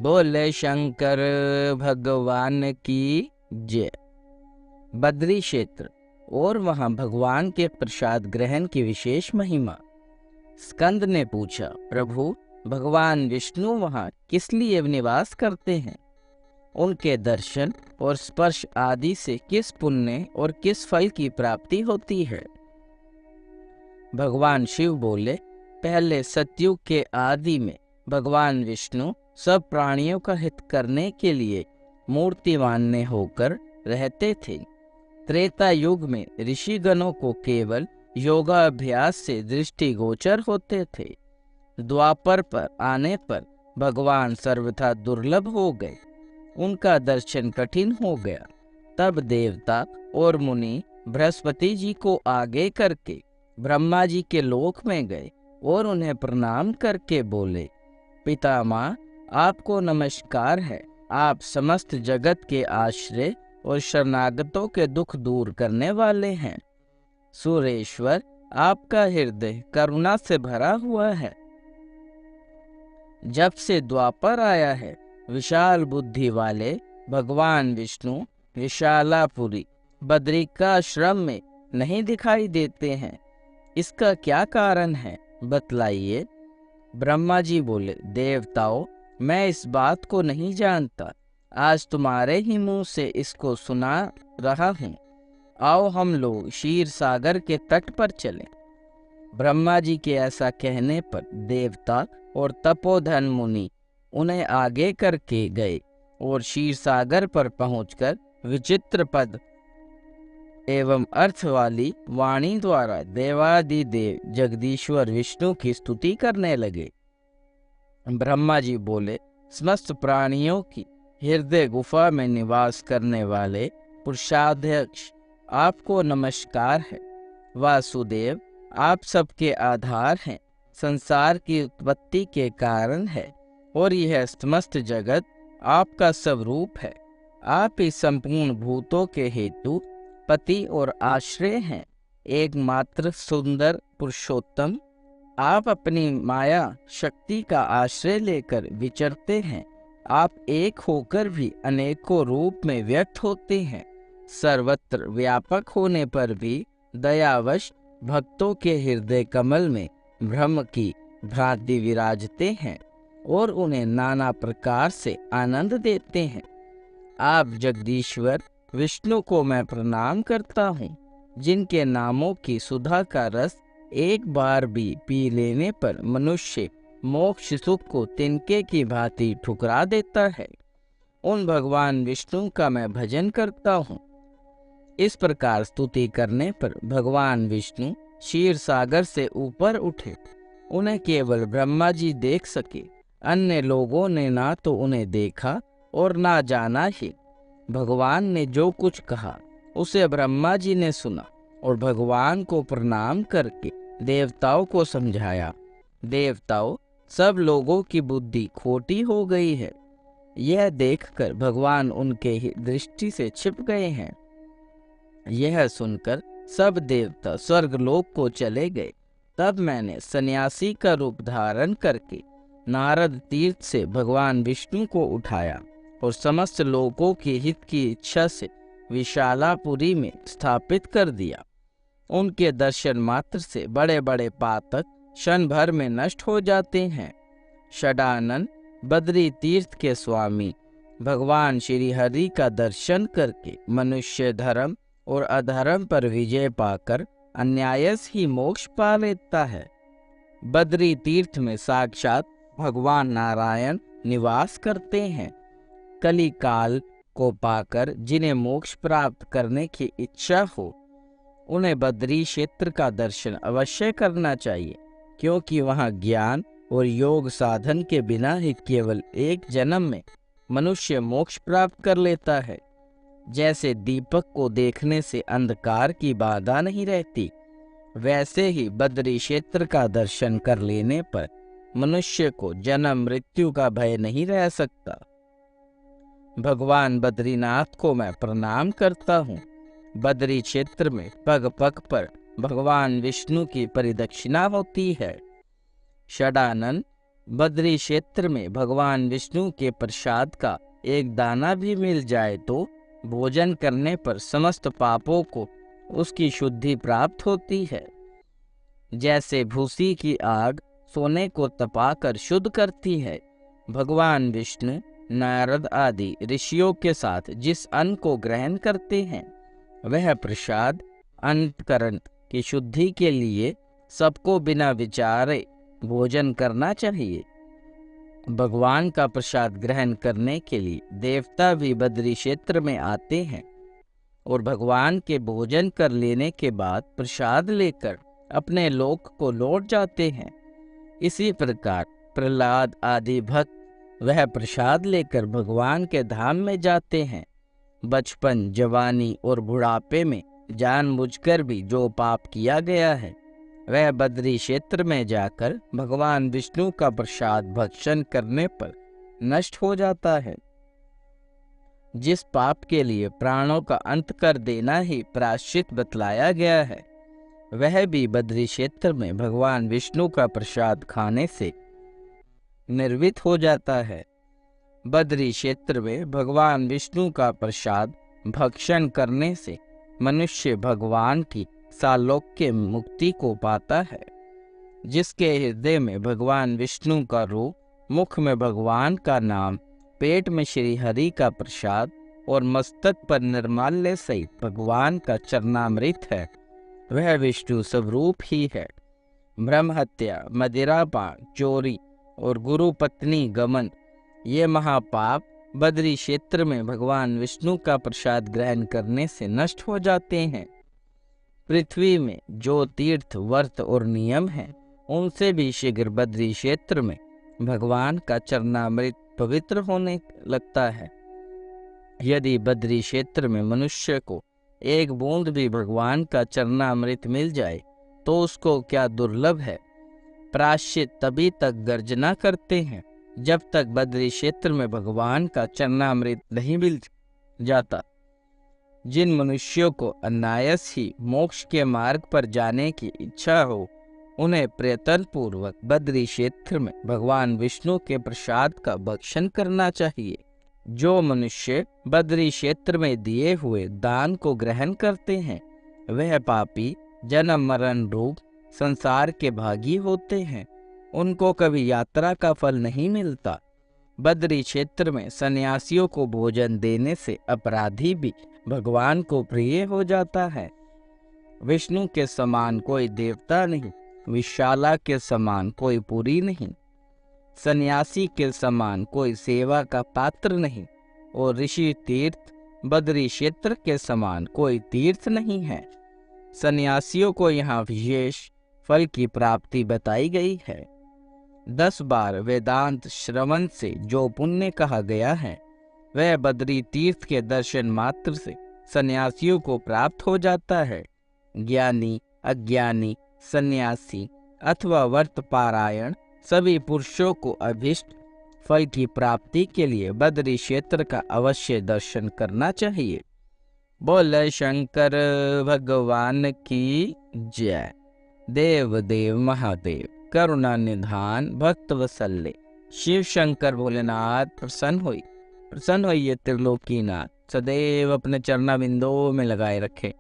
बोले शंकर भगवान की जय। बद्री क्षेत्र और वहां भगवान के प्रसाद ग्रहण की विशेष महिमा। स्कंद ने पूछा, प्रभु भगवान विष्णु वहां किस लिए निवास करते हैं? उनके दर्शन और स्पर्श आदि से किस पुण्य और किस फल की प्राप्ति होती है? भगवान शिव बोले, पहले सतयुग के आदि में भगवान विष्णु सब प्राणियों का हित करने के लिए मूर्तिवान होकर रहते थे। त्रेता युग में ऋषिगणों को केवल योगाभ्यास से दृष्टिगोचर होते थे। द्वापर पर आने पर भगवान सर्वथा दुर्लभ हो गए, उनका दर्शन कठिन हो गया। तब देवता और मुनि बृहस्पति जी को आगे करके ब्रह्मा जी के लोक में गए और उन्हें प्रणाम करके बोले, पितामह आपको नमस्कार है। आप समस्त जगत के आश्रय और शरणागतों के दुख दूर करने वाले हैं। सुरेश्वर, आपका हृदय करुणा से भरा हुआ है। जब से द्वापर आया है, विशाल बुद्धि वाले भगवान विष्णु विशालापुरी बद्रिकाश्रम में नहीं दिखाई देते हैं। इसका क्या कारण है, बतलाइए। ब्रह्मा जी बोले, देवताओं मैं इस बात को नहीं जानता, आज तुम्हारे ही मुंह से इसको सुना रहा हूँ। आओ हम लोग क्षीर सागर के तट पर चलें। ब्रह्मा जी के ऐसा कहने पर देवता और तपोधन मुनि उन्हें आगे करके गए और क्षीर सागर पर पहुंचकर विचित्र पद एवं अर्थ वाली वाणी द्वारा देवादिदेव जगदीश्वर विष्णु की स्तुति करने लगे। ब्रह्मा जी बोले, समस्त प्राणियों की हृदय गुफा में निवास करने वाले पुरुषाध्यक्ष आपको नमस्कार है। वासुदेव, आप सबके आधार हैं, संसार की उत्पत्ति के कारण है और यह समस्त जगत आपका स्वरूप है। आप इस संपूर्ण भूतों के हेतु पति और आश्रय हैं। एकमात्र सुंदर पुरुषोत्तम, आप अपनी माया शक्ति का आश्रय लेकर विचरते हैं। आप एक होकर भी अनेकों रूप में व्यक्त होते हैं। सर्वत्र व्यापक होने पर भी दयावश भक्तों के हृदय कमल में ब्रह्म की भांति विराजते हैं और उन्हें नाना प्रकार से आनंद देते हैं। आप जगदीश्वर विष्णु को मैं प्रणाम करता हूँ, जिनके नामों की सुधा का रस एक बार भी पी लेने पर मनुष्य मोक्ष सुख को तिनके की भांति ठुकरा देता है। उन भगवान विष्णु का मैं भजन करता हूँ। इस प्रकार स्तुति करने पर भगवान विष्णु क्षीर सागर से ऊपर उठे। उन्हें केवल ब्रह्मा जी देख सके, अन्य लोगों ने ना तो उन्हें देखा और ना जाना ही। भगवान ने जो कुछ कहा उसे ब्रह्मा जी ने सुना और भगवान को प्रणाम करके देवताओं को समझाया। देवताओं, सब लोगों की बुद्धि खोटी हो गई है। यह देखकर भगवान उनके ही दृष्टि से छिप गए हैं। यह सुनकर सब देवता स्वर्गलोक को चले गए। तब मैंने सन्यासी का रूप धारण करके नारद तीर्थ से भगवान विष्णु को उठाया और समस्त लोगों के हित की इच्छा से विशालापुरी में स्थापित कर दिया। उनके दर्शन मात्र से बड़े बड़े पातक क्षण भर में नष्ट हो जाते हैं। षडानन बद्री तीर्थ के स्वामी भगवान श्री हरि का दर्शन करके मनुष्य धर्म और अधर्म पर विजय पाकर अन्यायस ही मोक्ष पा लेता है। बद्री तीर्थ में साक्षात भगवान नारायण निवास करते हैं। कली काल को पाकर जिन्हें मोक्ष प्राप्त करने की इच्छा हो, उन्हें बद्री क्षेत्र का दर्शन अवश्य करना चाहिए, क्योंकि वहां ज्ञान और योग साधन के बिना ही केवल एक जन्म में मनुष्य मोक्ष प्राप्त कर लेता है। जैसे दीपक को देखने से अंधकार की बाधा नहीं रहती, वैसे ही बद्री क्षेत्र का दर्शन कर लेने पर मनुष्य को जन्म मृत्यु का भय नहीं रह सकता। भगवान बद्रीनाथ को मैं प्रणाम करता हूँ। बद्री क्षेत्र में पग पग पर भगवान विष्णु की परिदक्षिणा होती है। षडानन, बद्री क्षेत्र में भगवान विष्णु के प्रसाद का एक दाना भी मिल जाए तो भोजन करने पर समस्त पापों को उसकी शुद्धि प्राप्त होती है। जैसे भूसी की आग सोने को तपाकर शुद्ध करती है, भगवान विष्णु नारद आदि ऋषियों के साथ जिस अन्न को ग्रहण करते हैं वह प्रसाद अंतकरण की शुद्धि के लिए सबको बिना विचारे भोजन करना चाहिए। भगवान का प्रसाद ग्रहण करने के लिए देवता भी बद्री क्षेत्र में आते हैं और भगवान के भोजन कर लेने के बाद प्रसाद लेकर अपने लोक को लौट जाते हैं। इसी प्रकार प्रहलाद आदि भक्त वह प्रसाद लेकर भगवान के धाम में जाते हैं। बचपन, जवानी और बुढ़ापे में जानबूझकर भी जो पाप किया गया है वह बद्री क्षेत्र में जाकर भगवान विष्णु का प्रसाद भक्षण करने पर नष्ट हो जाता है। जिस पाप के लिए प्राणों का अंत कर देना ही प्रायश्चित बतलाया गया है वह भी बद्री क्षेत्र में भगवान विष्णु का प्रसाद खाने से निर्वित हो जाता है। बद्री क्षेत्र में भगवान विष्णु का प्रसाद भक्षण करने से मनुष्य भगवान की सालोक्य मुक्ति को पाता है। जिसके हृदय में भगवान विष्णु का रूप, मुख में भगवान का नाम, पेट में श्री हरि का प्रसाद और मस्तक पर निर्माल्य सहित भगवान का चरणामृत है वह विष्णु स्वरूप ही है। ब्रह्म हत्या, मदिरापान, चोरी और गुरु पत्नी गमन ये महापाप बद्री क्षेत्र में भगवान विष्णु का प्रसाद ग्रहण करने से नष्ट हो जाते हैं। पृथ्वी में जो तीर्थ, व्रत और नियम हैं उनसे भी शीघ्र बद्री क्षेत्र में भगवान का चरणामृत पवित्र होने लगता है। यदि बद्री क्षेत्र में मनुष्य को एक बूंद भी भगवान का चरणामृत मिल जाए तो उसको क्या दुर्लभ है। प्रायश्चित तभी तक गर्जना करते हैं जब तक बद्री क्षेत्र में भगवान का चरणामृत नहीं मिल जाता। जिन मनुष्यों को अनायास ही मोक्ष के मार्ग पर जाने की इच्छा हो उन्हें प्रयत्न पूर्वक बद्री क्षेत्र में भगवान विष्णु के प्रसाद का भक्षण करना चाहिए। जो मनुष्य बद्री क्षेत्र में दिए हुए दान को ग्रहण करते हैं वह पापी जन्म मरण रूप संसार के भागी होते हैं। उनको कभी यात्रा का फल नहीं मिलता। बद्री क्षेत्र में सन्यासियों को भोजन देने से अपराधी भी भगवान को प्रिय हो जाता है। विष्णु के समान कोई देवता नहीं, विशाला के समान कोई पुरी नहीं, सन्यासी के समान कोई सेवा का पात्र नहीं और ऋषि तीर्थ बद्री क्षेत्र के समान कोई तीर्थ नहीं है। सन्यासियों को यहाँ विशेष फल की प्राप्ति बताई गई है। 10 बार वेदांत श्रवण से जो पुण्य कहा गया है वह बद्री तीर्थ के दर्शन मात्र से सन्यासियों को प्राप्त हो जाता है। ज्ञानी, अज्ञानी, सन्यासी अथवा व्रत पारायण सभी पुरुषों को अभीष्ट फल की प्राप्ति के लिए बद्री क्षेत्र का अवश्य दर्शन करना चाहिए। बोल शंकर भगवान की जय। देव देव महादेव करुणा निधान भक्त वत्सल्य शिव शंकर भोलेनाथ प्रसन्न होइए त्रिलोकीनाथ। सदैव अपने चरणा बिंदुओं में लगाए रखे,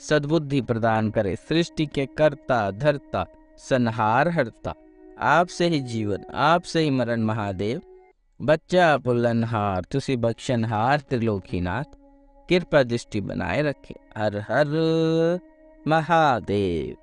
सद्बुद्धि प्रदान करे। सृष्टि के कर्ता धर्ता संहार हरता, आपसे ही जीवन आपसे ही मरण महादेव। बच्चा पुलनहार तुसी बख्शनहार त्रिलोकीनाथ, कृपा दृष्टि बनाए रखे। हर हर महादेव।